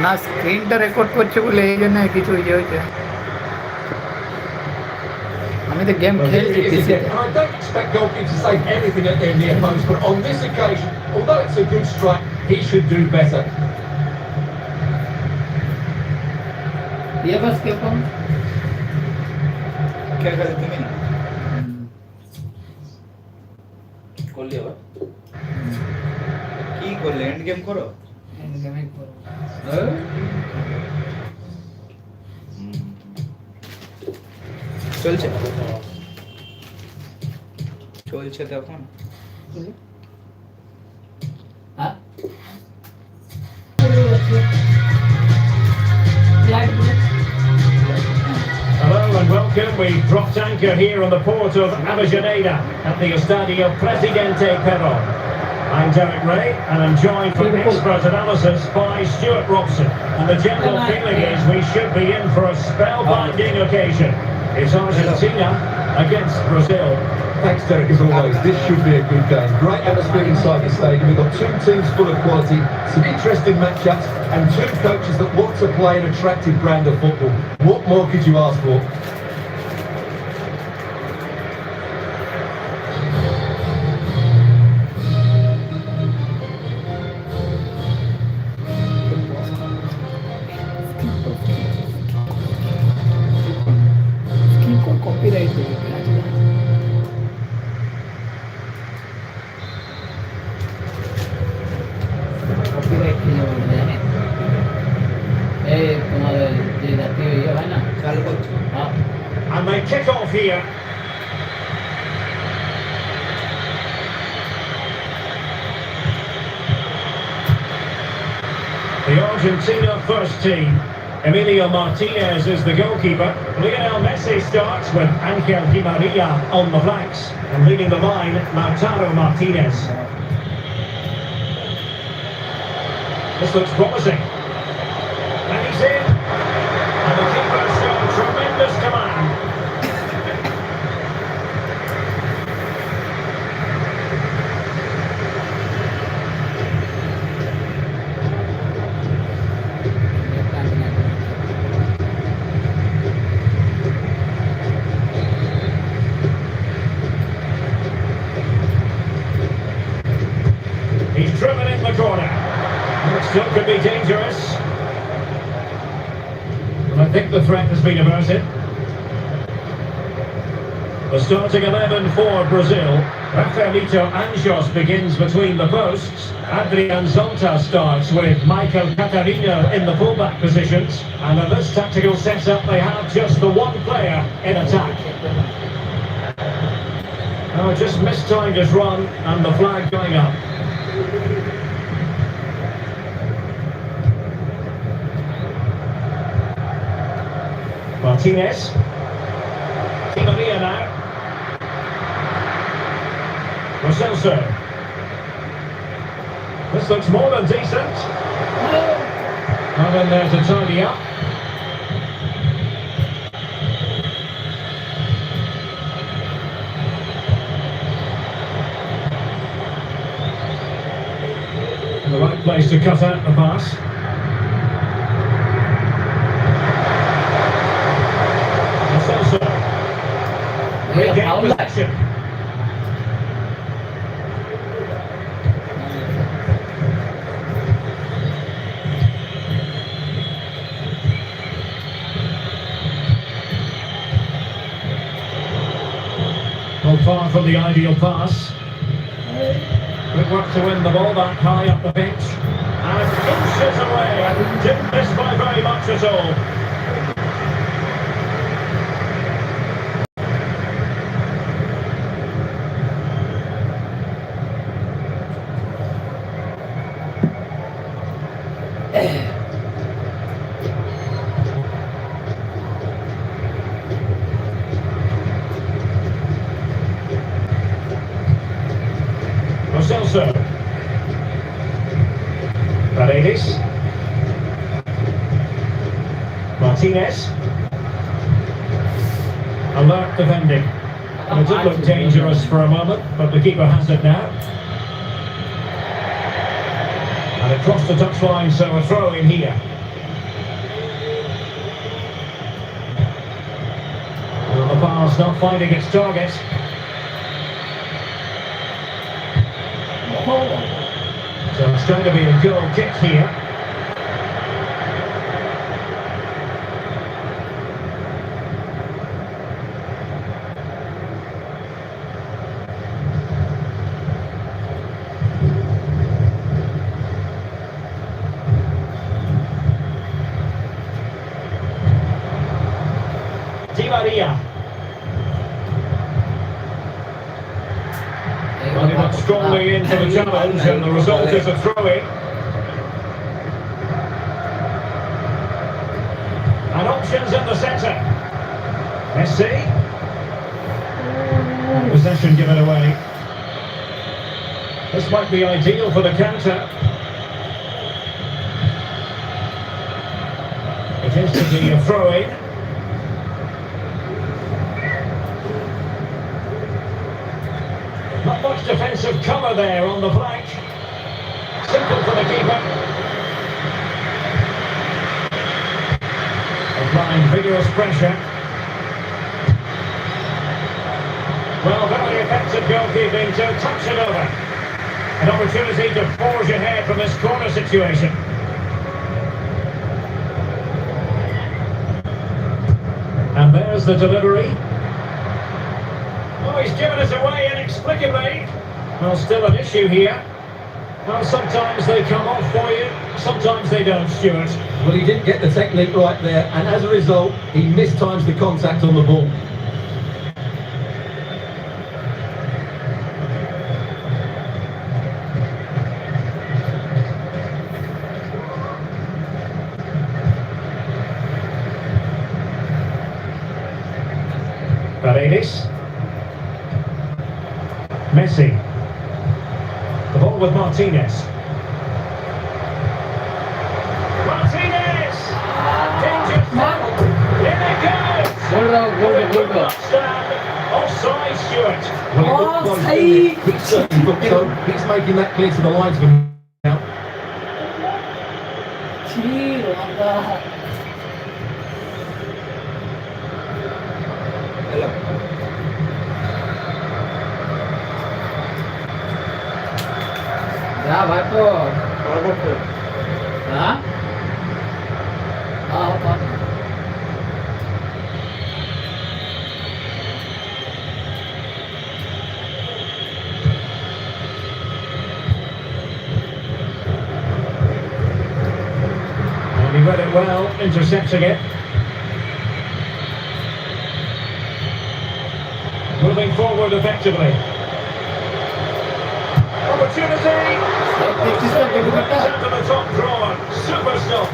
না স্ক্রিনটা রেকর্ড করছে বলে এই জন্য কিছু ইয়ে হয়েছে। আমি তো গেম খেলছি পিসিতে। I don't expect goalkeepers to save anything at their near post, but on this occasion, although it's a good strike, he should do better. ये बस के कम क्या कर তুমি না করলি আবার কি করলে এন্ড গেম করো एंड गेम करो চলছে চলছে তখন हां Hello and welcome. We've dropped anchor here on the port of Avellaneda at the Estadio Presidente Perón. I'm Derek Ray and I'm joined for expert analysis by Stuart Robson. And the general feeling is we should be in for a spellbinding occasion. It's Argentina against Brazil. Thanks, Derek, as always. This should be a good game. Great atmosphere inside the stadium. We've got two teams full of quality, some interesting matchups, and two coaches that want to play an attractive brand of football. What more could you ask for? Screen को copyright हो गया copyright की जरूरत है ए तुम्हारे ये जाती हुई है ना চালু করছো हाँ And they kick off here. The Argentina first team. Emilio Martinez is the goalkeeper. Lionel Messi starts with Angel Di Maria on the flanks. And leading the line, Lautaro Martinez. This looks promising. And he's in. And the keeper's shown tremendous command. He's driven in the corner. It still could be dangerous. And I think the threat has been averted. The starting 11 for Brazil. Rafaelito Anjos begins between the posts. Adrian Zonta starts with Michael Catarino in the fullback positions. And in this tactical setup they have just the one player in attack. Oh, just mistimed his run and the flag going up. Martinez. Di Maria now. Roselso. This looks more than decent. Not in there to tidy up. In the right place to cut out the pass. Roselso. Regained possession. Not far from the ideal pass. Good work to win the ball back high up the pitch. And inches away. Didn't miss by very much at all. Roselso. Paredes. Martinez. Alert defending. And it did look dangerous for a moment, but the keeper has it now. And it crossed the touchline, so a throw in here. It's not finding its target. So it's going to be a goal kick here. Di Maria. Well, he went strongly into the challenge and the result is a throw-in. And options in the centre. Messi. Possession given away. This might be ideal for the counter. It is to be a throw-in. Not much defensive cover there on the flank. Simple for the keeper. Applying vigorous pressure. Well, very effective goalkeeping to touch it over. An opportunity to forge ahead from this corner situation. And there's the delivery. Oh, he's given it away inexplicably. Well, still an issue here. Well, sometimes they come off for you, sometimes they don't, Stuart. Well, he didn't get the technique right there, and as a result, he mistimes the contact on the ball. Paredes. Messi. The ball with Martinez. Martinez! Dangerous tackle. Here it goes! Good. Touchdown. Offside, Stuart. Well, he's certainly booked, so he's making that clear to the linesman now. Ya, Marco. Hah? Apa? And he read it well, intercepting it. Moving forward effectively. Opportunity! Out to the top drawer. Super stop.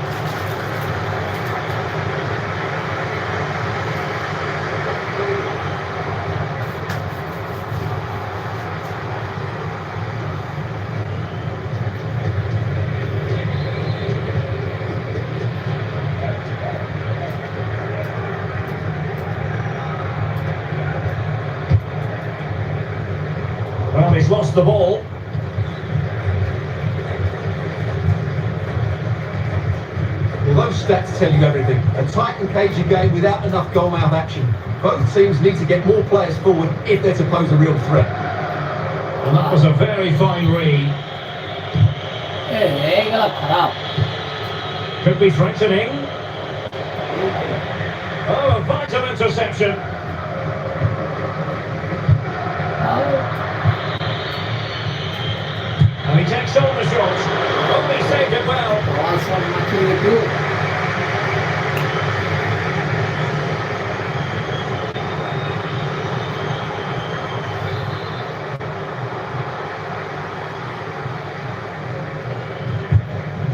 Well, he's lost the ball. Well, those stats tell you everything. A tight and cagey game without enough goal-mouth action. Both teams need to get more players forward if they're to pose a real threat. And that was a very fine read. Could be threatening. Oh, a vital interception. And he takes on the shot. Oh, he saved it well.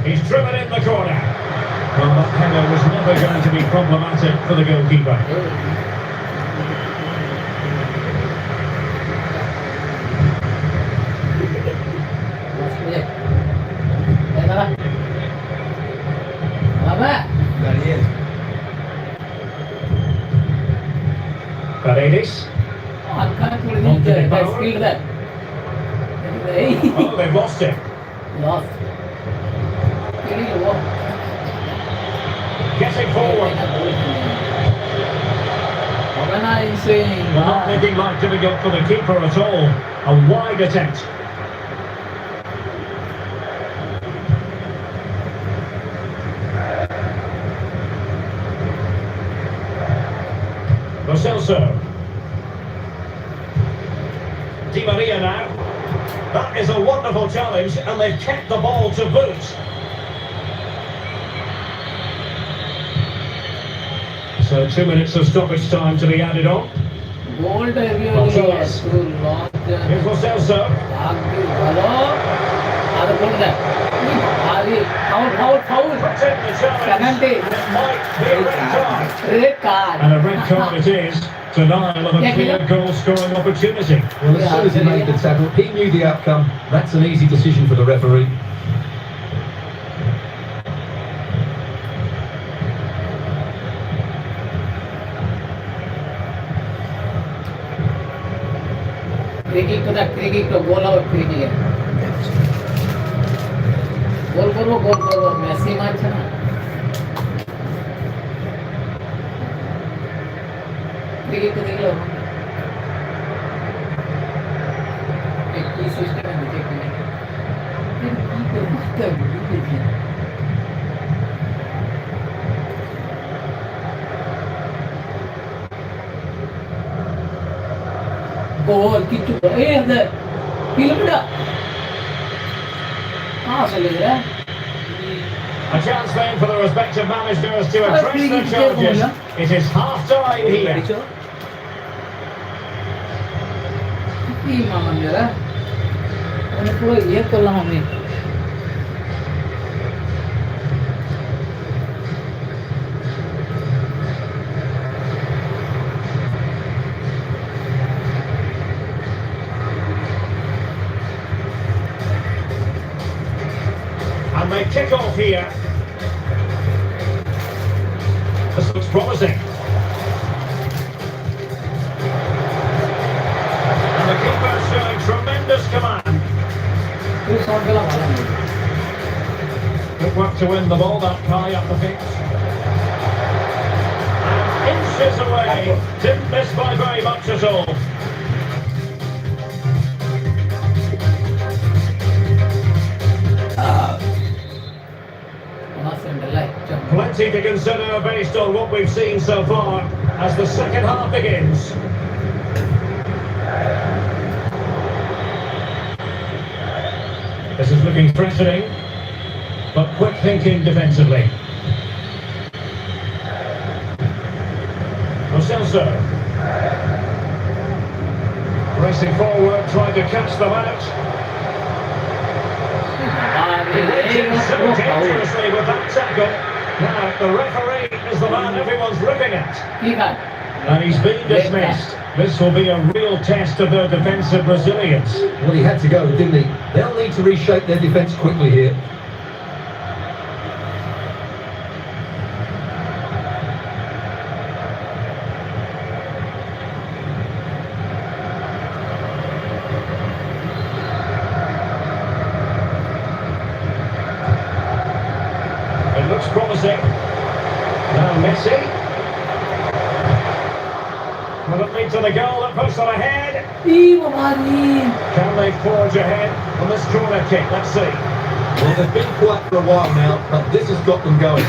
He's driven in the corner. Well, that header was never going to be problematic for the goalkeeper. Paredes. Oh, they've lost it. Getting forward. when I saying Well, not making life difficult for the keeper at all. A wide attempt. Lo Celso. Di Maria now. That is a wonderful challenge, and they've kept the ball to boot. So 2 minutes of stoppage time to be added on. gold heavy Gonzalez. to launch Here's Lo Celso. hello other goal there foul Puts in the challenge. penalty It might be a red card. red card And a red card it is. Denial of a clear goal-scoring opportunity. Well, as soon as he made the tackle, he knew the outcome. That's an easy decision for the referee. free kick to goal out free kick গোল করবো Messi মারছে না free kick তো দেখলো কি system আছে কি করে মারতে হবে বুঝতে गोल किच्चू ए अंदर किलोमीटर कहां से ले रहा है A chance then for the respective managers to address the charges. It is half-time here. কি মামা মেরা মানে পুরো ইয়ে করলাম আমি And they kick off here. This looks promising. And the keeper showing tremendous command. फिर शॉट गला भाला नहीं Good work to win the ball that high up the pitch. And inches away. Didn't miss by very much at all. Plenty to consider based on what we've seen so far as the second half begins. This is looking threatening, but quick thinking defensively. Lo Celso. Racing forward, trying to catch them out. So dangerously with that tackle. Now, the referee is the man everyone's looking at. And he's been dismissed. This will be a real test of their defensive resilience. Well, he had to go, didn't he? They'll need to reshape their defence quickly here. It looks promising. Now Messi. Will it lead to the goal that puts them ahead? Can they forge ahead on this corner kick? Let's see. Well, they've been quiet for a while now, but this has got them going.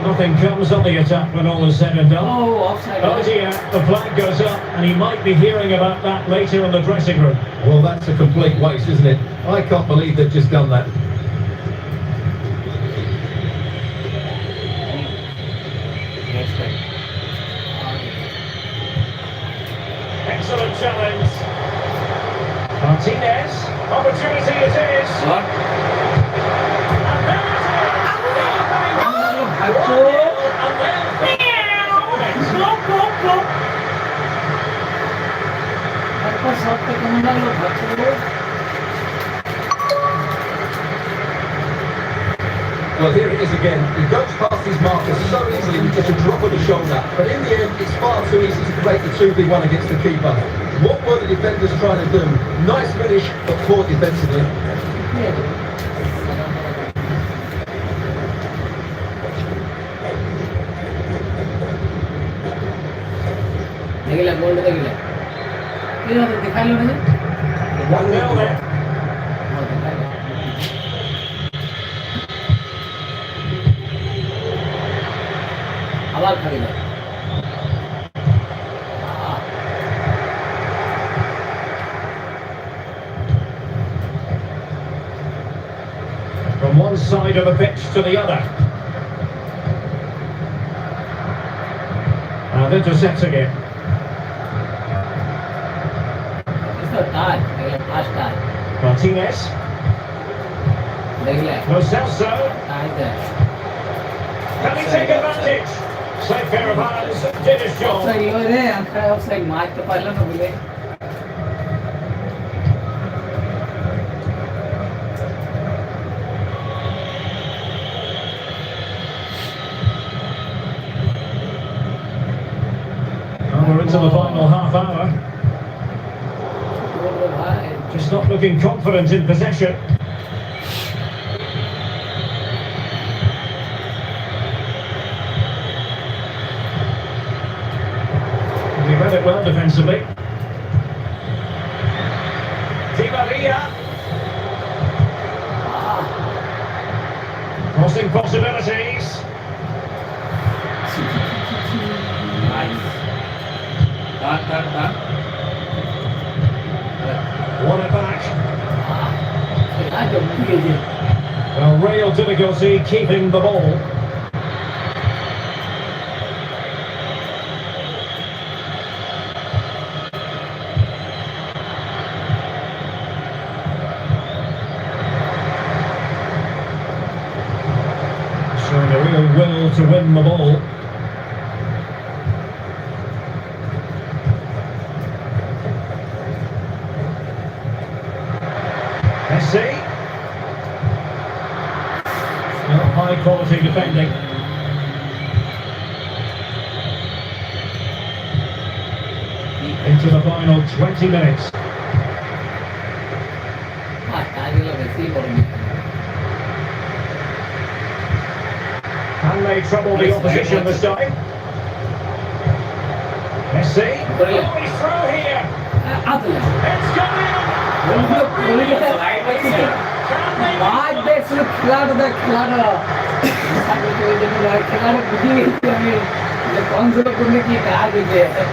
Nothing comes on the attack when all is said and done. Oh, offside. Oh dear, the flag goes up and he might be hearing about that later in the dressing room. Well, that's a complete waste, isn't it? I can't believe they've just done that. Excellent challenge. Martinez, opportunity it is. What? And there it is. Well, here it is again. He goes past his marker so easily with just a drop of the shoulder. But in the end, it's far too easy to create the 2v1 against the keeper. What were the defenders trying to do? Nice finish, but poor defensively. देखिला gold देखिला ये तो दिखाई लो ना 1-0 there. आवाज खरीदा From one side of the pitch to the other. And intercepting it. इसका टाच देखिला फास्ट टाच Martinez. देखिला Lo Celso. टाच है Can he take advantage? Safe pair of hands. Did his job. Offside हो रे अंतर ऑफसाइड मैच तो पहले ना बोले And we're into the final half hour. तो भाई Just not looking confident in possession. He read it well defensively. Di Maria. Crossing possibilities. Nice. Done. Won it back. आज जो मुझे ये Well, real difficulty keeping the ball. Showing a real will to win the ball. Messi. Well, high quality defending. Into the final 20 minutes. हाँ टाच वाला वैसे ही करेंगे Can they trouble the opposition this time? Messi. Brilliant. Oh, he's through here. आते हैं It's gone in. आज देख लो खिलाड़ खिलाड़ बुद्धि नहीं थी हमें ये कौन से लोग करने की कहा देते हैं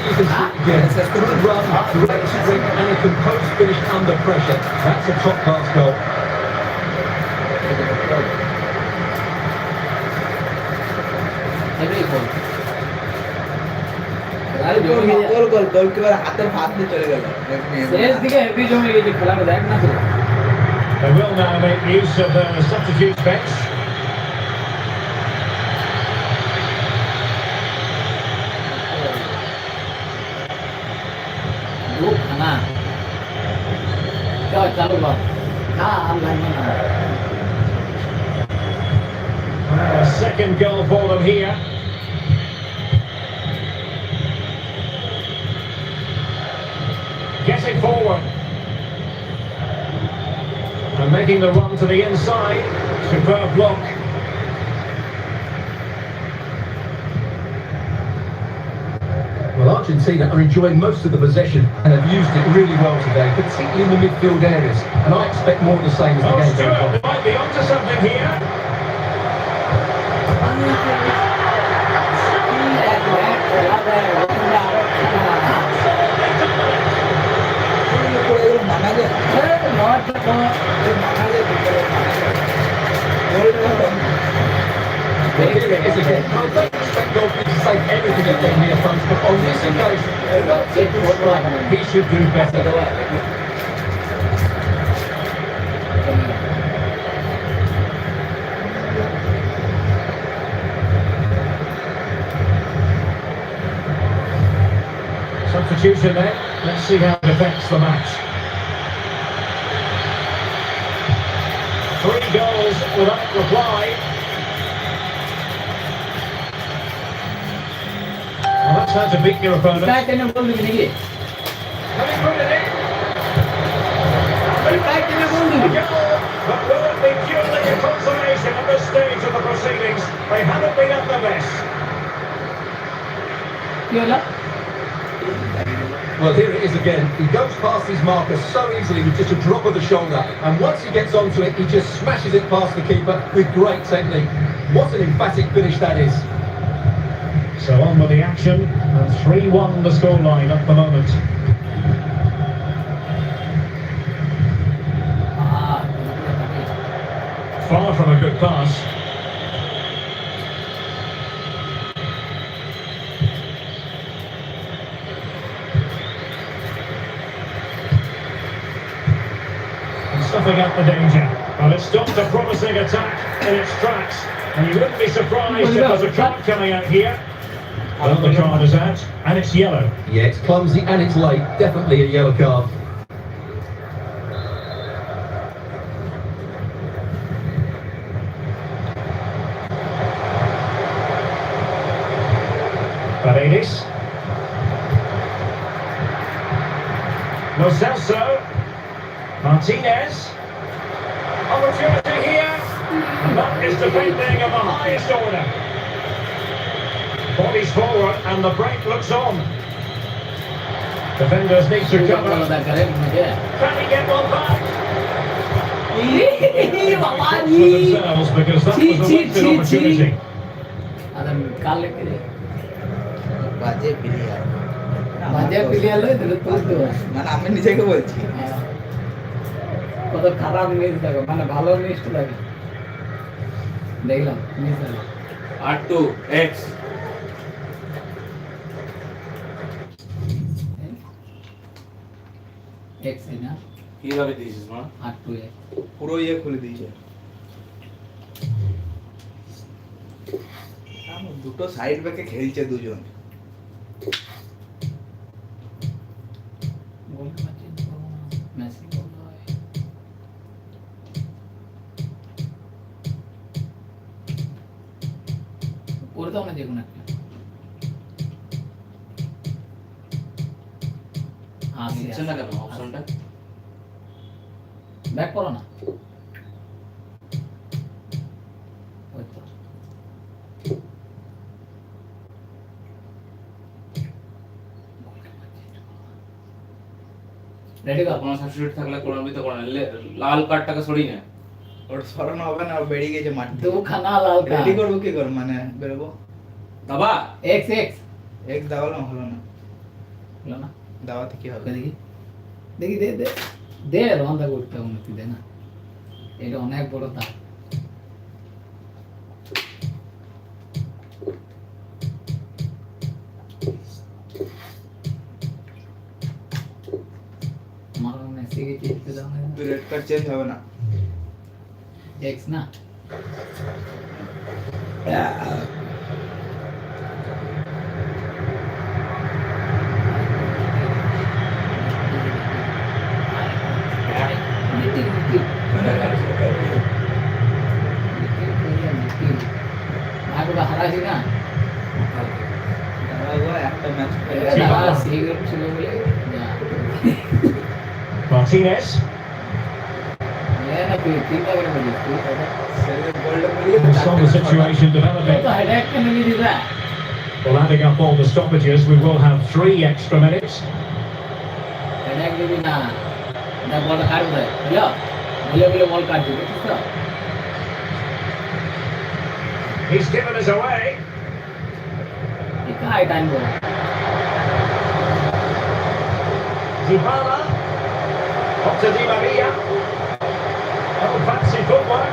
Good run, great strength, and a composed finish under pressure. That's a top-class goal. गोल के बाद हाथ में चले गए शेष दिखे हेवी जो ये खिलाड़ देख ना तो They will now make use of the substitute bench. वो खाना क्या चालू बात हाँ हम लाएंगे A second goal for them here. Getting forward. And making the run to the inside. Superb block. Well, Argentina are enjoying most of the possession and have used it really well today, particularly in the midfield areas. And I expect more of the same as the Oh, game goes Stuart, on. they might be onto something here. Well, here it is again. I don't expect goalkeepers to save everything at their near fronts, but on this occasion, he should do better. Substitution there. Let's see how it affects the match. 3 goals without reply. Well, that's how to beat your opponent. Back in the goal দিবি নাকি? Having put it in. Back in the goal A দিবি? goal, but will it be purely a consolation at this stage of the proceedings? They haven't been at their best. কি হলো? Well, here it is again. He goes past his marker so easily with just a drop of the shoulder. And once he gets onto it, he just smashes it past the keeper with great technique. What an emphatic finish that is. So on with the action, and 3-1 the scoreline at the moment. Far from a good pass. And stuffing up the danger. Well, it stopped a promising attack in its tracks. And you wouldn't be surprised if there's a card coming out here. Well, the card is out, and it's yellow. Yeah, it's clumsy and it's late. Definitely a yellow card. Paredes. Lo Celso. Martinez. Opportunity here. And that is defending of the highest order. Bodies forward and the break looks on. Defenders need to cover. Can he get one back? For themselves, because that was a wasted opportunity. ಅದನ್ನ ಕಾಲಕ್ಕೆ বাজে player বাজে player লয় তাহলে তুলতে মানে আমি নিজেকে বলছি কত খারাপ মিস দেখো মানে ভালো মিস লাগে দেখলাম মিস হলো R2 X X না কিভাবে দিয়েছিস মা R2 X পুরো ইয়ে খুলে দিয়েছে দুটো সাইড ব্যাকে খেলছে দুজন গোল মারছে মেসি গোল হয় করে দাও না যেকোনো একটা নিচ্ছে না কেন অপশনটা ব্যাক করো না ওই তো রেডি কর কোনো সাবস্টিটিউট থাকলে করবি তো করেন লাল কার্ডটাকে সরিয়ে নে ওর সরানো হবে না বেরিয়ে গেছে মাটি তো খানা লাল কার্ড রেডি করবো কি কর মানে বেরোবো দাবা এক্স এক্স এক দাওয়ালাম হলো না হলো না দাওয়াতে কি হবে দেখি দেখি দে দে দে রন্দা করতে উন্নতি দে না এটা অনেক বড় তার আমার মেসি কে জিততে দাও না রেড কার্ড চেঞ্জ হবে না এক্স না aku bahara sih na দাঁড়াবো একটা ম্যাচ সিগারেট ছিল বলে Martinez. না তুই চিন্তা করে বলিস তুই seven gold And saw the situation developing. তো হেডেক কেন নিয়ে দিবা Well, adding up all the stoppages, we will have 3 extra minutes. Headache দিবি না না বল কাট দে বুঝলো বলে বলে বল কাট দিবি ঠিক তো He's given us away. ইকা I time ball Dybala. Up to Di Maria. Oh, fancy footwork.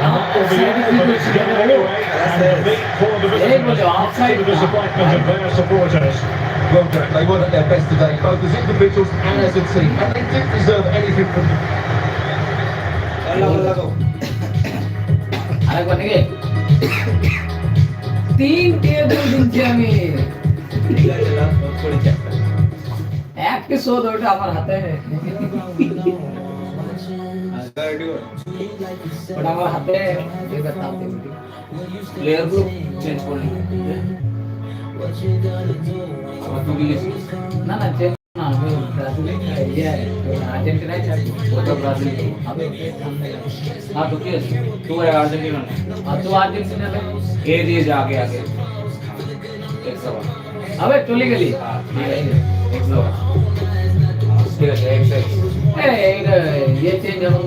And that will be all for this game anyway. And the beat for the visitors, to the disappointment of their supporters. Well done. They weren't at their best today, both as individuals and as a team. And they didn't deserve anything from them. আরেকবার নাকি তিন table দিচ্ছি আমি একটা শোধ ওটা আমার হাতে But our happy they were something. Player গুলো চেঞ্জ করে আমার টু গিলিস ना ना चेंज ना अभी ब्राजील ये अर्जेंटीना है ওটা ব্রাজিল अभी हाँ तो क्या तू है अर्जेंटीना ने तो अर्जेंटीना में ए दिए जा आगे आगे एक सवाल अबे चली गई हाँ एक सवाल ठीक है एक से ये चेंज है ना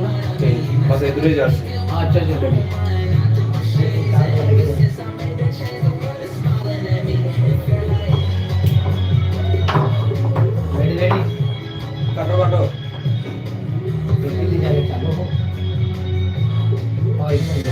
बस इधर ही जा अच्छा अच्छा रेडी रेडी কাটো কাটো रेडी जाके चालू हो और इसमें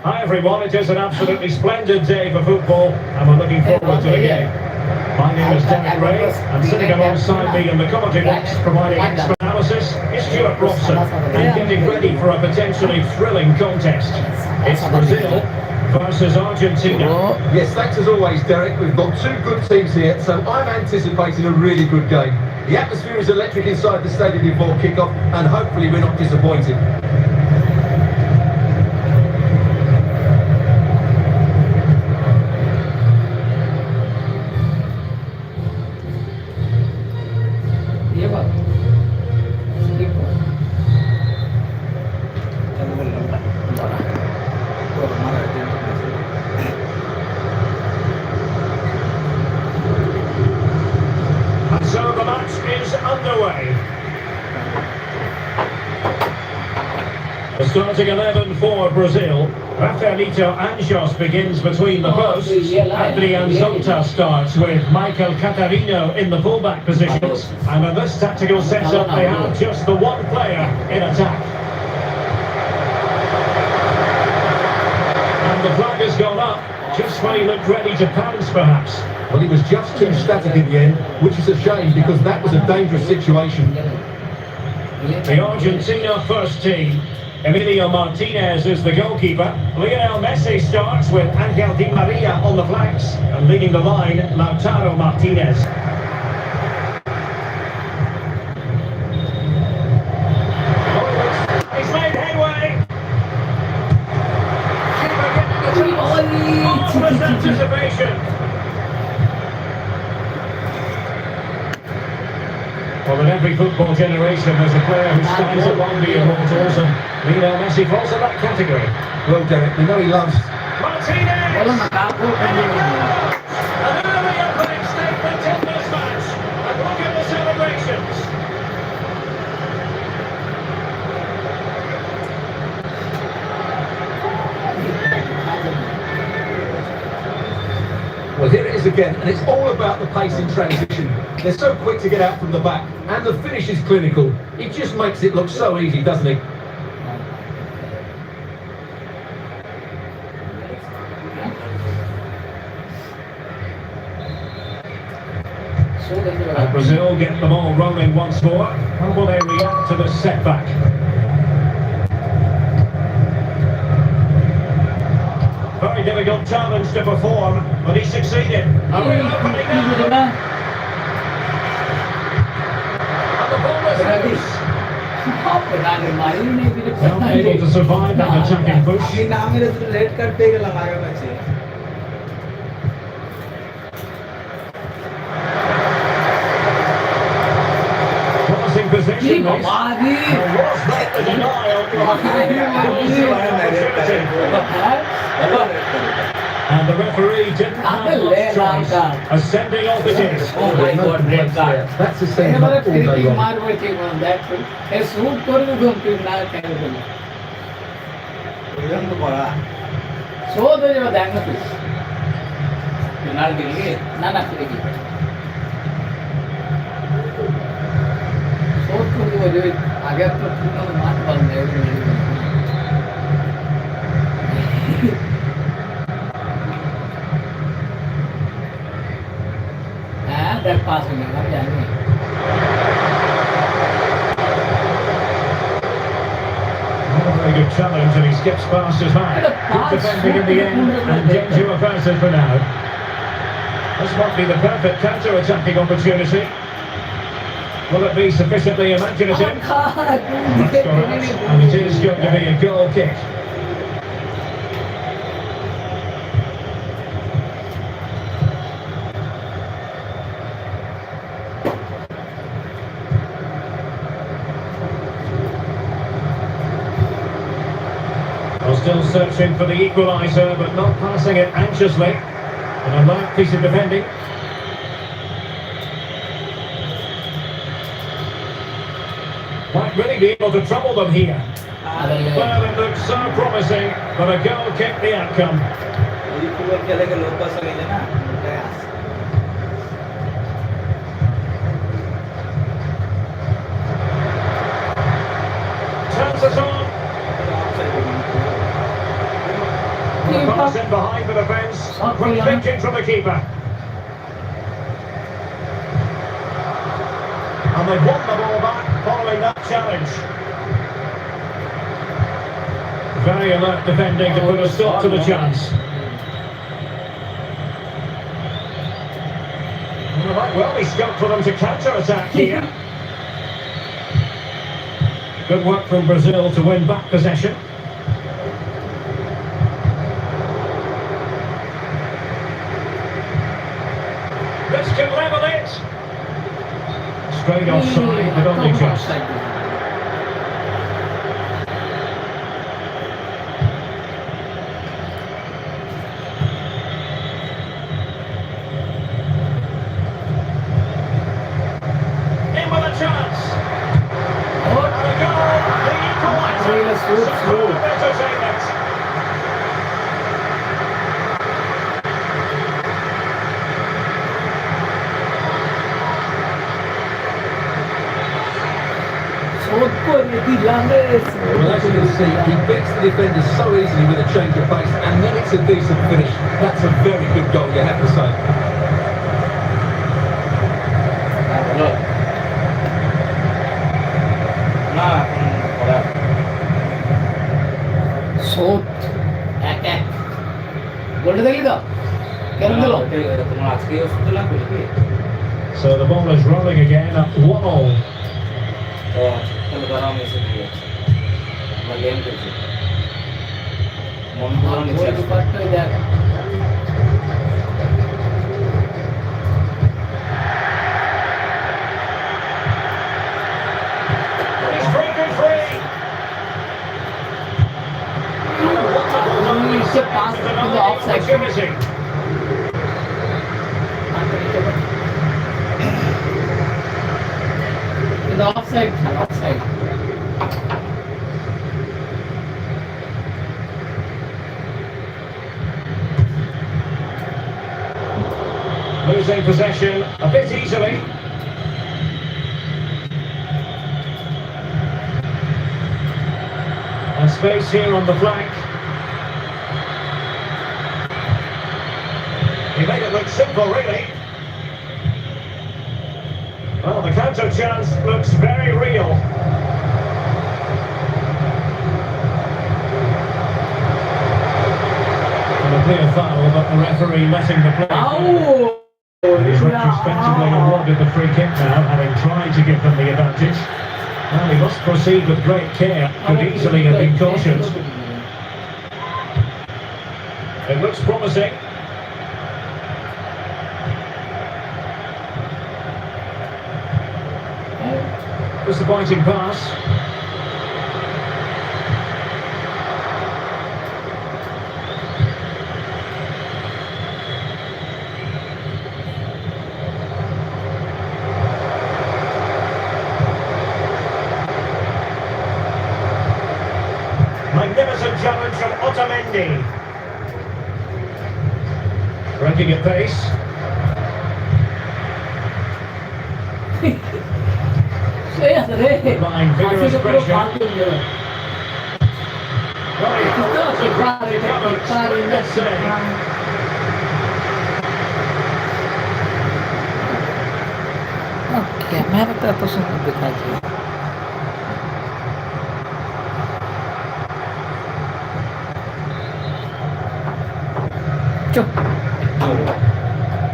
Hi everyone, it is an absolutely splendid day for football and we're looking forward to the game. My name is Derek Ray and sitting alongside me in the commentary box providing expert analysis is Stuart Robson and getting ready for a potentially thrilling contest. It's Brazil versus Argentina. Yes, thanks as always, Derek. We've got two good teams here, so I'm anticipating a really good game. The atmosphere is electric inside the stadium before kick-off, and hopefully we're not disappointed. ये बात ठीक है चलो बोल रहा तो हमारा And so the match is underway. The starting 11 for Brazil. Rafaelito Anjos begins between the posts. Adrian Zonta starts with Michael Catarino in the fullback positions. And in this tactical setup, they have just the one player in attack. And the flag has gone up, just when he looked ready to pounce, perhaps. Well, he was just too static in the end, which is a shame because that was a dangerous situation. The Argentina first team. Emilio Martinez is the goalkeeper. Lionel Messi starts with Angel Di Maria on the flanks. And leading the line, Lautaro Martinez. Oh, he's made headway. Marvelous anticipation. Well, in every football generation, there's a player who stands among the immortals, and Lionel Messi falls in that category. Well, Derek, we know he loves... Martinez! बोलो ना आप वो And an early opening statement in this match. And look at the celebrations. Well, here it is again, and it's all about the pace in transition. They're so quick to get out from the back, and the finish is clinical. It just makes it look so easy, doesn't it? And Brazil get the ball rolling once more. How will they react to this setback? Very difficult challenge to perform, but he succeeded. A real opening now. And the ball is loose. Well able to survive that attacking push. আমি না মেরে তো red card পেয়ে গেলাম আগের ম্যাচে Crossing position. ये Was that the denial? And the referee didn't have much choice. A sending off it is. Oh my God, red card. That's the same all day long. ওইরকম তো করা penalty लगी ना ना फिर की शॉट कर दो जो आगे तो पूरा मार बंद है हां दैट पास में हम जाएंगे Very good challenge, and he skips past his man. Good defending in the end, and danger averted for now. This might be the perfect counter-attacking opportunity. Will it be sufficiently imaginative? That's correct, and it is going to be a goal kick. Well, still searching for the equaliser, but not passing it anxiously. An alert piece of defending. Might really be able to trouble them here. Well, it looks so promising, but a goal kick the outcome. Chances on. The pass in behind the defence. Quick thinking from the keeper. And they've won the ball back following that challenge. Very alert defending to put a stop to the chance. There might well be scope for them to counter-attack here. Good work from Brazil to win back possession. This can level it. Straight offside, but only just. In with a chance. And a goal. The equaliser. Some entertainment. Well, as you can see, he beats the defender so easily with a change of pace, and then it's a decent finish. That's a very good goal, you have to say. শোধ এক এক গোলটা দেখলি তো কেন দিল তোমার আজকে ওষুধ দিলাম কি So the ball is rolling again at 1-1. তাহলে ধরো আমি এসে দিয়ে যাচ্ছি আমরা গেম খেলছি মন ধরো নিচে আসবে। পার্টটাই দেখ He's broken free. And a wonderful goal. It's a pass to the offside. Opportunity. in the offside offside Losing possession a bit easily. And space here on the flank. He made it look simple, really. Well, the counter chance looks very real. And a clear foul, but the referee letting the play. He's retrospectively awarded the free kick now, having tried to give them the advantage. Well, he must proceed with great care. Could easily have been cautioned. It looks promising. Disappointing pass. Magnificent challenge from Otamendi. Breaking at pace. Applying vigorous pressure. ক্যামেরাটা এত সুন্দর দেখাচ্ছে চুপ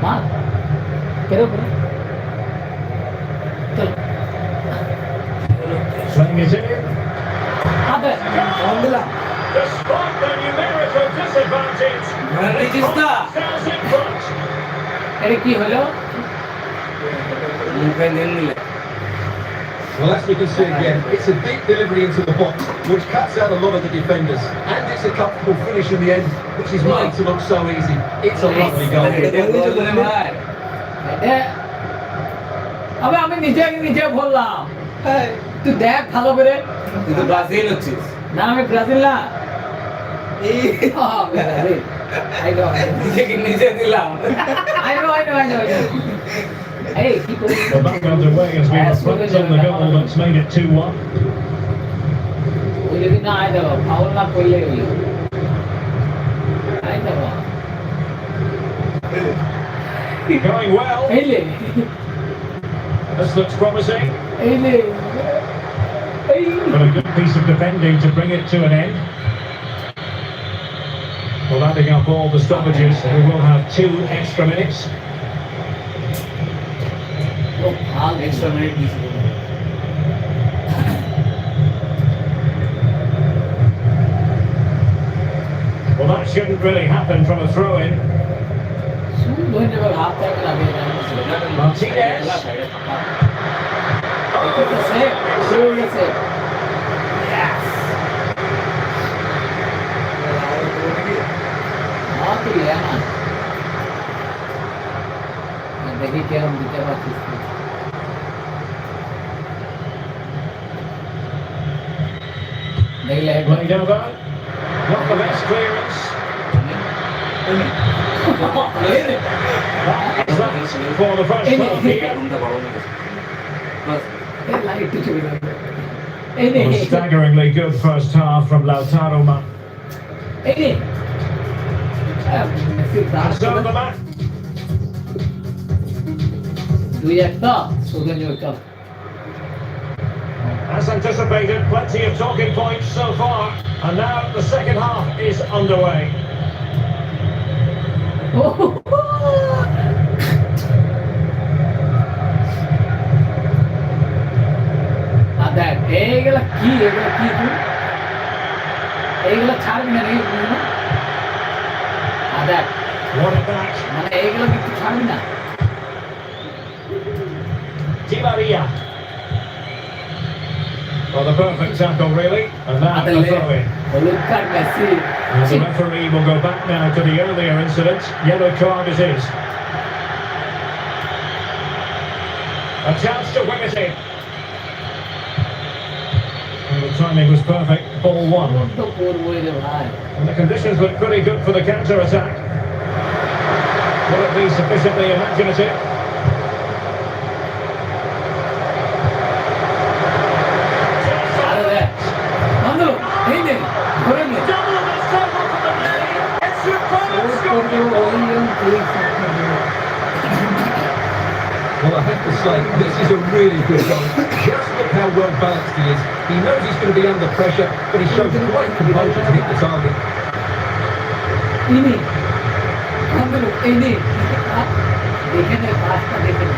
মা करो करो चलो Playing it in. आते Despite the numerical disadvantage, Manchester. stands in front. अरे की हलो मुंबई नहीं मिले Well, as we can see again, it's a deep delivery into the box, which cuts out a lot of the defenders. And it's a comfortable finish in the end, which is made to look so easy. It's a lovely goal. अबे আমি নিচে বললাম তুই দেখ ভালো করে তুই তো ব্রাজিল হচ্ছিস না আমি ব্রাজিল না এই ব্রাজিল নিজেকে নিজে দিলাম I know. Hey, keep going. Well, back underway as we reflect on the goal that's made it 2-1. ওই যদি না আয় দেখো ফাউল না করলে হইলো আয় দেখো Going well. এইলে This looks promising. এইলে এই But a good piece of defending to bring it to an end. Well, adding up all the stoppages, we will have 2 extra minutes. ও ফাউল এক্সট্রা মিনিট দিয়েছি Well, that shouldn't really happen from a throw-in. শুন ধন্যবাদ হাত থেকে লাগে Martinez. Save बहुत ही है ना देखिए क्या हम दिखे पाचिस नहीं लगे Played over. Not the best clearance. That's for the first half here. রুমটা বড় হয়ে গেছে বাস लाइट तो चली गई Well, a staggeringly good first half from Lautaro Martinez. That's on the back. দুই একটা সুগন্ধি একটা As anticipated, plenty of talking points so far. And now the second half is underway. দেখ এইগুলা কি তুই এইগুলা ছাড়বি না নাকি দেখ What a back. মানে এইগুলা কি তুই ছাড়বি না Di Maria. Well, the perfect tackle, really. And now the throw-in. হলুদ card Messi And the referee will go back now to the earlier incident. Yellow card it is. A chance to win it in. And the timing was perfect. Ball 1. তো করবো রে ভাই And the conditions look pretty good for the counter-attack. Will it be sufficiently imaginative? আরে রে বন্ধু এই নে ধরে নে Double the circle for the lead. It's your final score. Well, I have to say, this is a really good goal. Just look how well balanced he is. He knows he's going to be under pressure, but he shows great composure to hit the target. ইনি বন্ধু এই নে দেখে নে পাঁচটা দেখে নে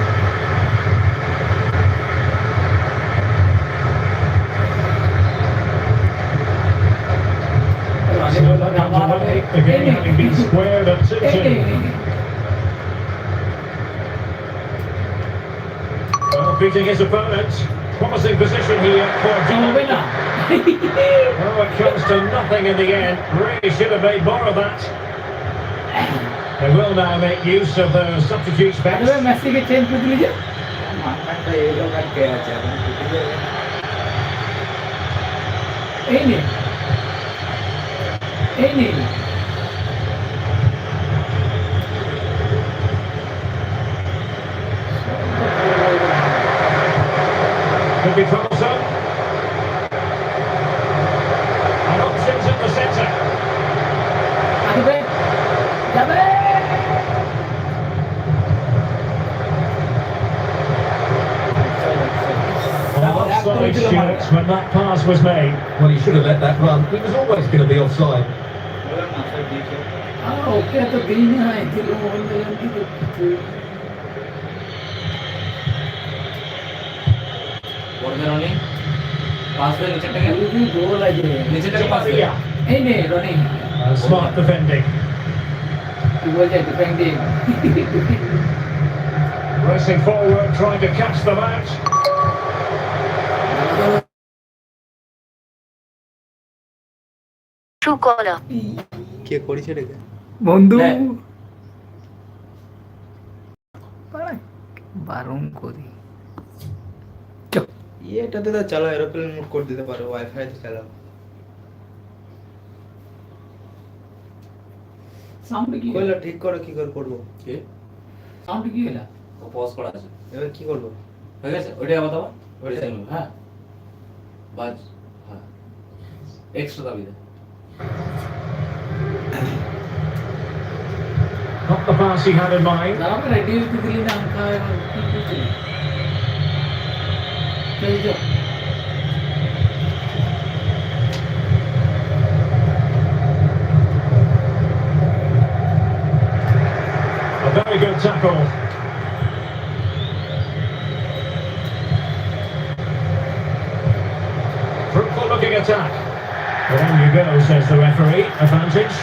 Again, having been squared at 2-2. Well, beating his opponent. Promising position here for Di Maria. Oh, it comes to nothing in the end. Really should have made more of that. They will now make use of the substitutes bench. Messi K change করে দিলি যে মাথাটা এলো কাটতে আছে এখন ফুটে যাবে এই নে Could be troublesome. And options at the centre. আসবে যাবে Offside, Stuart, when that pass was made. Well, he should have let that run. He was always going to be offside. বললাম না স্যার দিয়েছে ওকে তো দিই না দিল বন্ধু পাস করে নিচেরটাকে যদি গোল আছে নিচেরটাকে পাস করে Maria. এই নে রনি Smart defending. কি বলছে defending Racing forward, trying to catch the match. Truecaller. কে করেছে রে বন্ধু হ্যাঁ। বারণ করি এটাতে তো চালাও এরোপ্লেন মোড করে দিতে পারো ওয়াইফাই তে চালাও সাউন্ড কি কইলা ঠিক করো কি করে করবো কে সাউন্ড কি হলো ও পজ করা আছে এবার কি করবো হয়ে গেছে ওইটা আবার দাও ওইটা ওইটাই। চালু হ্যাঁ বাজ হ্যাঁ এক্সট্রা দাবি দে Not the pass he had in mind. দাঁড়াবে রেডি হইতে দিলি না আমকা কি করছিস চল যাও A very good tackle. Fruitful looking attack. Well, on you go, says the referee. Advantage.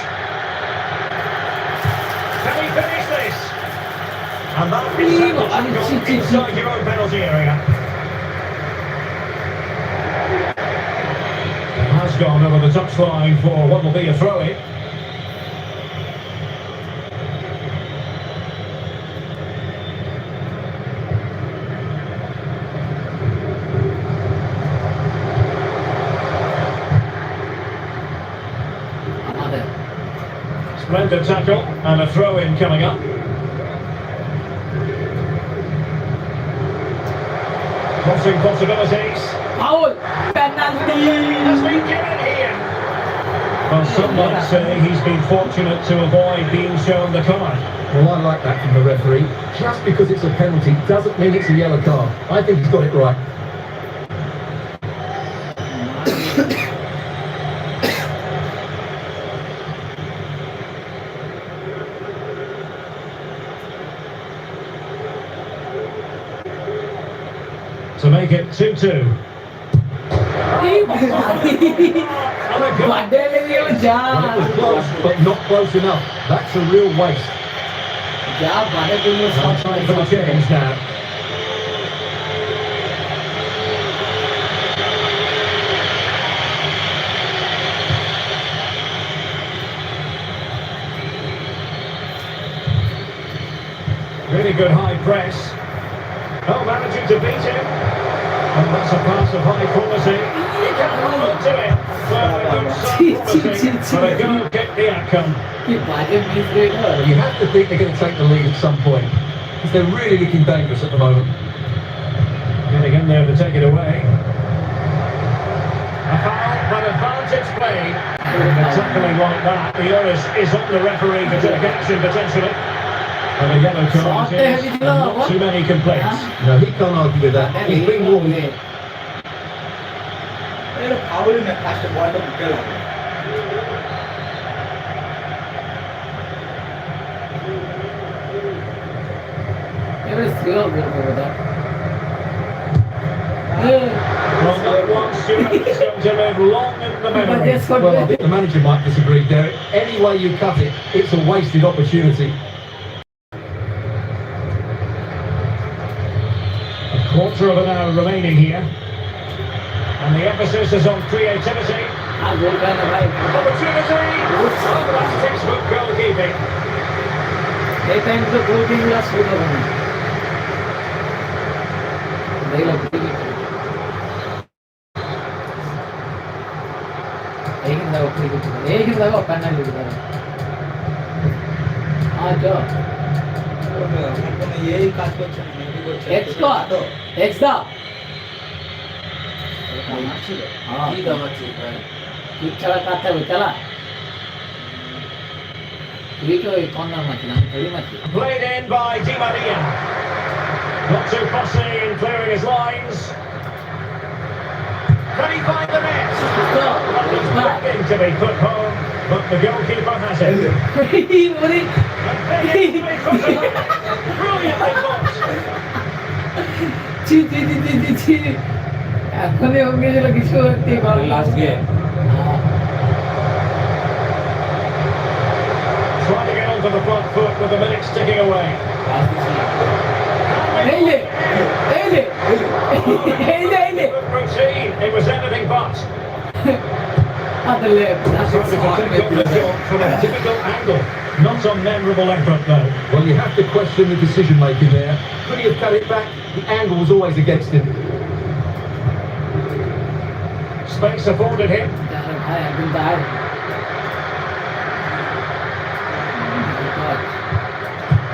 Can he finish this? And that is a tackle inside your own penalty area. It has gone over the touchline for what will be a throw-in. আমাদের Splendid tackle and a throw-in coming up. Crossing possibilities. Foul penalty Has been given here. Well, some might say he's been fortunate to avoid being shown the card. Well, I like that from the referee. Just because it's a penalty doesn't mean it's a yellow card. I think he's got it right. To make it 2-2. এই বাবা And a goal. বাডে লেগে গেল যা Well, it was close, but not close enough. That's a real waste. যা বাডে দিল Some time for the change now. Really good high press. Oh, managing to beat him. And that's a pass of high quality. He can't hold on to it. Well, a good start, but a goal kicked the outcome. কি বাজে miss rate Well, you have to think they're going to take the lead at some point. Because they're really looking dangerous at the moment. Getting in there to take it away. A foul, but advantage played. And tackling like that, the onus is on the referee to take action potentially. And a yellow card it is, and not too many complaints. No, he can't argue with that. He's been warned. এটা foul না first বলটা বুকে লাগে এবারে CO গোল করবে দা Well, that one, Stuart, is going to live long in the memory. Well, I think the manager might disagree, Derek. Any way you cut it, it's a wasted opportunity. A quarter of an hour remaining here. And the emphasis is on creativity. আর গোল করে না ভাই Opportunity! Oh, that's textbook goalkeeping. এই time তো গোল কিংলা শুরু হবে না দেখলাম এইখানে দেখো ক্রিকেট এইখানে দেখো পেনাল্টি দেখো আচ্ছা আমার কোনো এই কাজ করছে না মেবি করছে এক্স তো এক্স দা ছিল হ্যাঁ কি দাবাচ্ছি ভাই কিক ছাড়া কাটতে হবে খেলা তুই তো ওই কর্নার মারছিলাম আমি থোড়ি মারছি Played in by Di Maria. Not too fussy in clearing his lines. Can he find the net? Well, he's begging to be put home, but the goalkeeper has it. ওরে And begging to be put home. Brilliantly boxed. ছি ছি ছি ছি ছি ছি এখনই হয়ে গেছিল কিছু একটি goal last game Trying to get onto the front foot with the minutes ticking away. এইলে এইলে এইলে এইলে Good routine. It was anything but. আদলে Trying to take up the job from a typical angle. Not a memorable effort though. Well, you have to question the decision-making there. Could he have cut it back? The angle was always against him. Space afforded him. ভাই একদম দাঁড়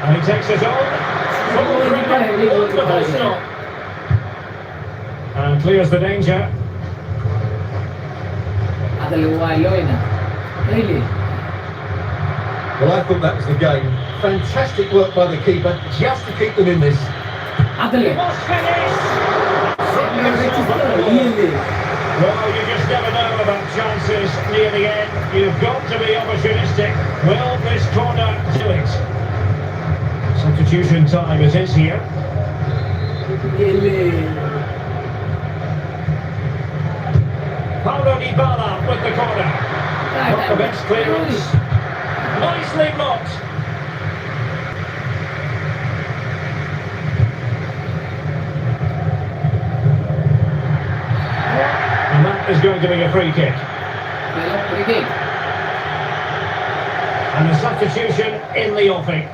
And he takes it on. Full credit, wonderful stop. And clears the danger. আদলে ওয়াইলো না এইলে Well, I thought that was the game. Fantastic work by the keeper, just to keep them in this. আদলে Must finish. এইলে Well, you just never know about chances near the end. You've got to be opportunistic. Will this corner do it? Substitution time it is here. এইলে Paulo Dybala with the corner. Not the best clearance. Nicely blocked. And that is going to be a free kick. গেল free kick And a substitution in the offing.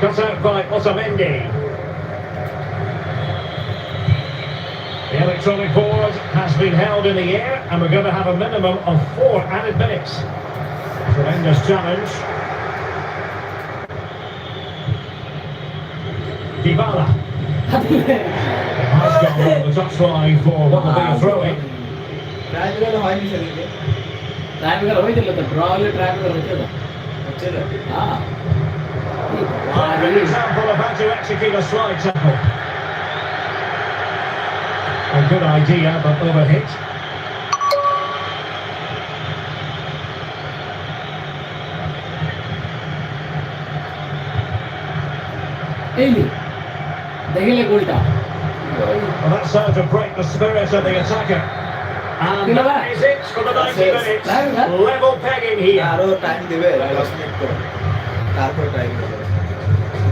Cut out by Otamendi. The electronic board has been held in the air and we're going to have a minimum of 4 added minutes. Tremendous challenge. Dybala has gone on the touchline for what will be a throw-in. Tribunal হয়নি সেদিকে tribunal হয়েছিল তো draw হলে tribunal হচ্ছে তো হচ্ছে না হ্যাঁ An example of how to execute a slide tackle. A good idea, but overhit. এইলে দেখলে গোলটা Well, that's how to break the spirit of the attacker. And that is it for the 90 minutes. Level pegging here. আরো time দেবে 10 minute করে তারপর time দেবে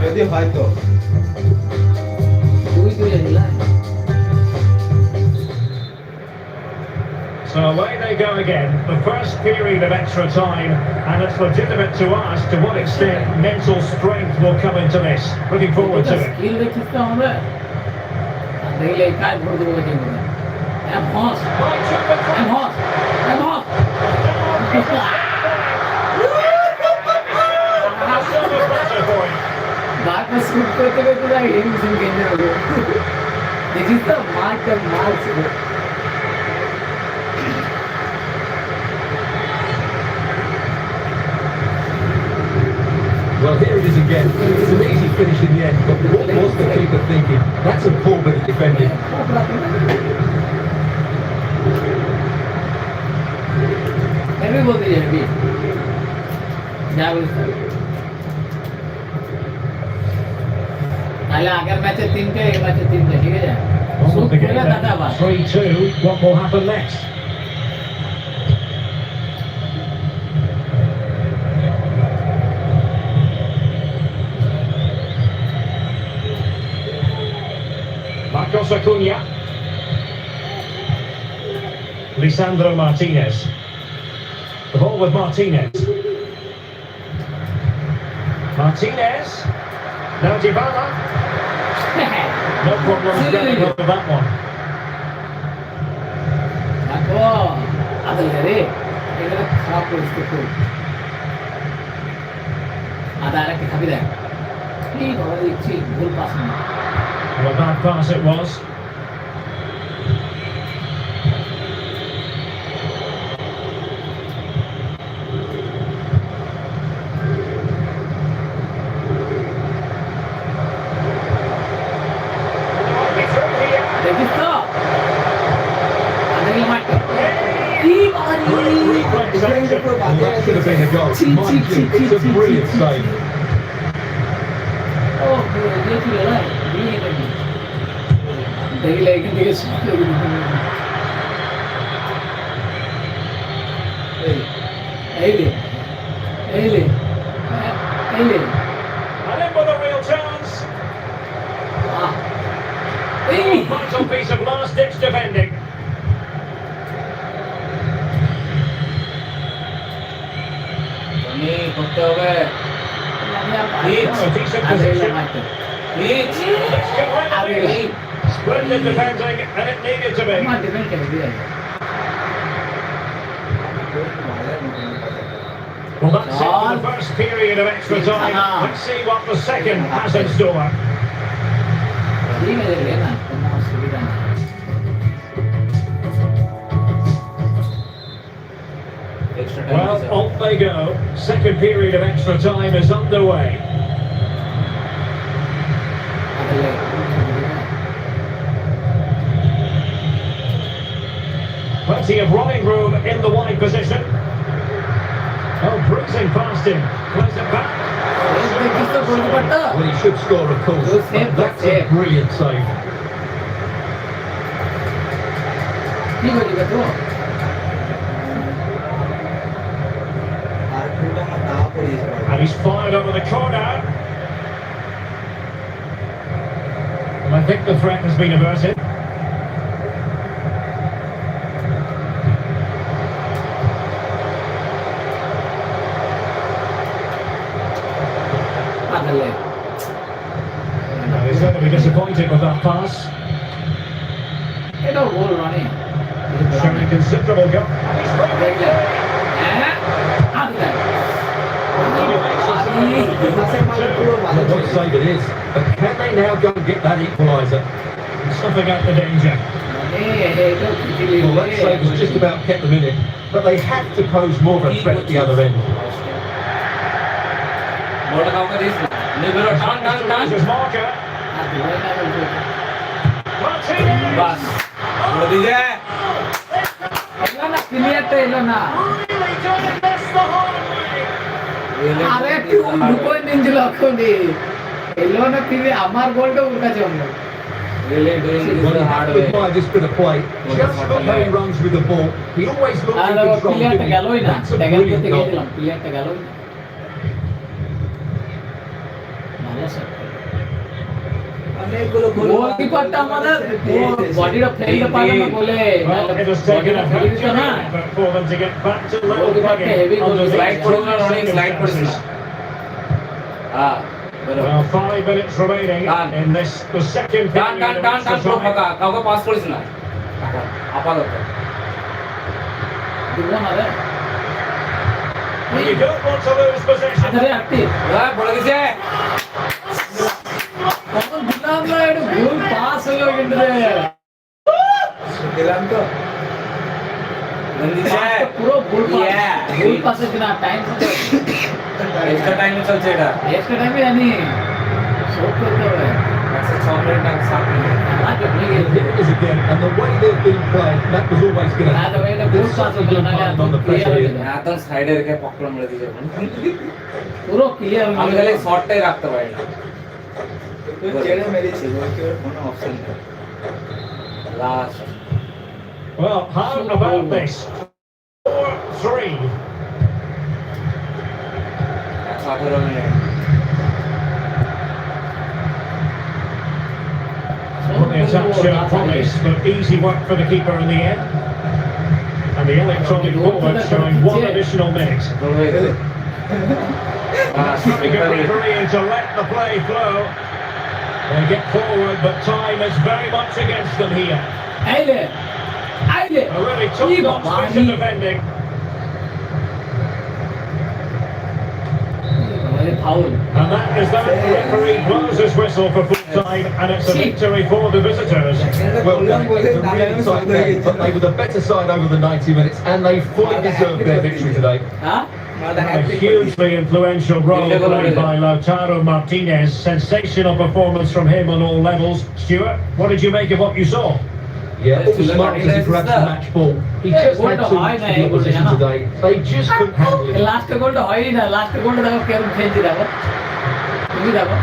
যদি হয়তো দুই দুই দিলা So away they go again. The first period of extra time, and it's legitimate to ask to what extent mental strength will come into this. Looking forward to it. Skill দেখিস তো আমরা দেখলে কাজ করে দেবো কিন্তু এম হস M হস এম হস বারবার শুট করতে করতে যাই হিমশিম কেন্দ্রে হলো দেখিস তো মারটা মারছিল Well, here it is again. It's an easy finish in the end, but what was the keeper thinking? That's a poor bit of defending. Heavy বলতে হেভি যা বলিস তাহলে আগের ম্যাচে তিনটে এই ম্যাচে তিনটে ঠিক আছে Once the game দাদা at আবার 3-2, what will happen next? Marcos Acuna. Lisandro Martinez. The ball with Martinez. Martinez. Now Dybala. No problem getting up with that one. দেখো আদল রে এটা খারাপ পরিস্থিতি খুব আদা আরেকটা খাবি দেখ কি বাবা দেখছি ভুল পাস না What a bad pass it was. দেখিস তো আদা কি মারতে Great reflex action. Well, that should have been a goal. Mind you, it's a brilliant save. Oh, dia tidak lah. Dia lagi. Dari lagi dia sudah gitu. Ele. And in with a real chance. Vital piece of last-ditch defending. Ini करते हो गए A decent position. Each. Let's go right away. Splendid defending, and it needed to be. Well, that's it for the first period of extra time. Let's see what the second has in store. Well, off they go. Second period of extra time is underway. Plenty of running room in the wide position. Oh, breezing past him. Plays it back. Well, he should score, of course. But that's a brilliant save. And he's fired over the corner. And I think the threat has been averted. Now, he's going to be disappointed with that pass. Showing considerable go. And he's What a save it is. But can they now go and get that equaliser? snuffing out the danger. Well, that save has just about kept them in it. But they have to pose more of a threat at the other end. His marker. बस बोल दीजिए clear तो इलो ना अरे क्यों ढुको निंजलो कोनी इलो ना क्लियर हमार गोल तो उनका चाहिए really doing this Well, the you hard have to way admire this bit of play. Just look how he runs with the ball. He always looks in control. Clear तो गलो ही ना That's a टैगल brilliant करते goal. गए दिलम clear तो गलो ही ना माला sir गोल की पट्टा हमारा वो बॉडी का फेल पाला ना बोले Well, it has taken a fail huge तो ना effort for them to get back to level गोल की पट्टे heavy pegging goal under slide these पड़ूंगा running slide पड़ूंगा हाँ Well, 5 minutes remaining in this, the second period of extra pro time. paka kauga pass koris na apa lotta दिवो ना रे Well, you don't want to lose possession. अरे आती ha bola dise कौन गुलाम ना ये गोल पास हो गया किंतु dilam to nandise पूरा गोल पास है बिना टाइम से extra time में चलছে এটা एक्स्ट्रा टाइम में यानी शॉट करते हुए 106 मिनट तक साथ में आज नहीं It गए is again, and the way they've been playing, that was always going to ना तो happen. वही ना गोल पास हो गया ना यार On the pressure here. आता साइडर के पकड़ मिल दीजिए पूरा क्लियर हो আমি খালি শটটাই রাখতে পারি না चेहरे मेरी चीजों के কোনো অপশন নেই last Well, how about this? 4-3. 118 minute Well, the attack showed promise, but easy work for the keeper in the end. And the electronic forward showing one additional minute. Trying to referee to let the play flow. They get forward, but time is very much against them here. आइले आइले A really top-notch piece of defending. Foul And that is that. The referee blows his whistle for full time, and it's a victory for the visitors. Well, it was a really tight game, but they were the better side over the 90 minutes, and they fully deserved their victory today. हां A hugely influential role played by Lautaro Martinez. Sensational performance from him on all levels. Stuart, what did you make of what you saw? Yeah, all smart as he grabbed the match ball. He just had too much for the opposition today. They just couldn't handle it. Last গোলটা হয়ই না, last গোলটা দেখো কেমন খেলছি, দেখো তুমি দেখো।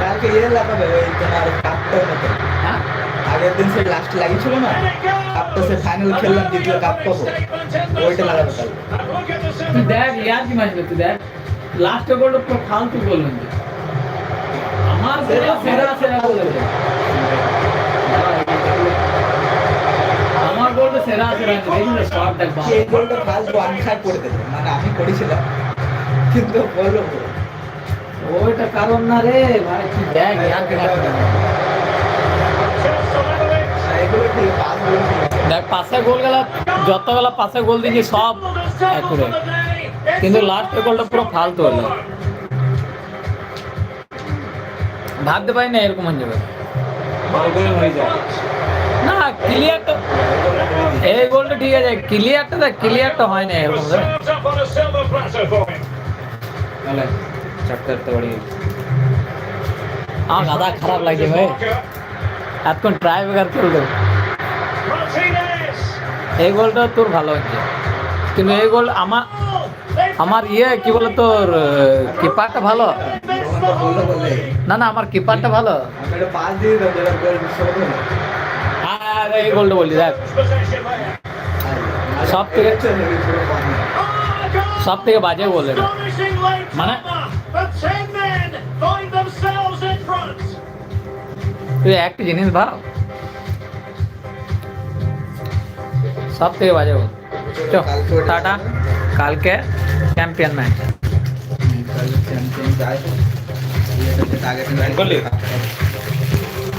কালকে ইয়ে লাগাবে ওই তোমার কাপটার মতো। হ্যাঁ আগের দিন সে লাস্ট লাগিয়েছিল না, কাপটা সে ফাইনাল খেললাম, জিতলো কাপ পাবো, ওইটা লাগাবে কালকে। তুই দেখ ইয়ার কি ম্যাচ তুই দেখ, লাস্ট গোলটা পুরো ফালতু গোল হয়েছে। আমার সেরা সেরা সেরা গোল হয়েছে, আমার গোলটা সেরা সেরা হয়েছে। দেখি না শট দেখ বাবা, এই গোলটা ফার্স্ট ওয়ান খাই করে দিল, মানে আমি করেছিলাম কিন্তু বললো ওইটা কারণ না রে ভাই, তুই দেখ ইয়ার কি ম্যাচ এগুলো ঠিক পাস গোল দেখ, পাশে গোল গেলা, যতগুলা পাশে গোল দিয়েছি সব অ্যাকুরেট, কিন্তু লাস্ট গোলটা পুরো ফালতু হলো। ভাবতে পারি না এরকম হয়ে যাবে। হয়ে যায়। না ক্লিয়ার তো, এই গোলটা ঠিক আছে, ক্লিয়ারটা দেখ, ক্লিয়ারটা হয় না এরকম। তাহলে চারটা বাড়ি আমার গাদা খারাপ লাগছে ভাই, এতক্ষণ ট্রাই বেকার করলো। এই গোলটা তোর ভালো হচ্ছে, কিন্তু এই গোল আমার ইয়ে কি বলে তোর কিপারটা ভালো বললো বলে না, না আমার কিপারটা ভালো। আমি একটা পাস দিয়ে দাও, যেটা গোল মিস হবে না। আর এই গোলটা বললি দেখ, সব থেকে সব থেকে বাজে গোল এটা, মানে তুই একটা জিনিস ভাব, সব থেকে বাজে গোল। চল টাটা, কালকে চ্যাম্পিয়ন ম্যাচ। চ্যাম্পিয়ন যায়, এটা আগে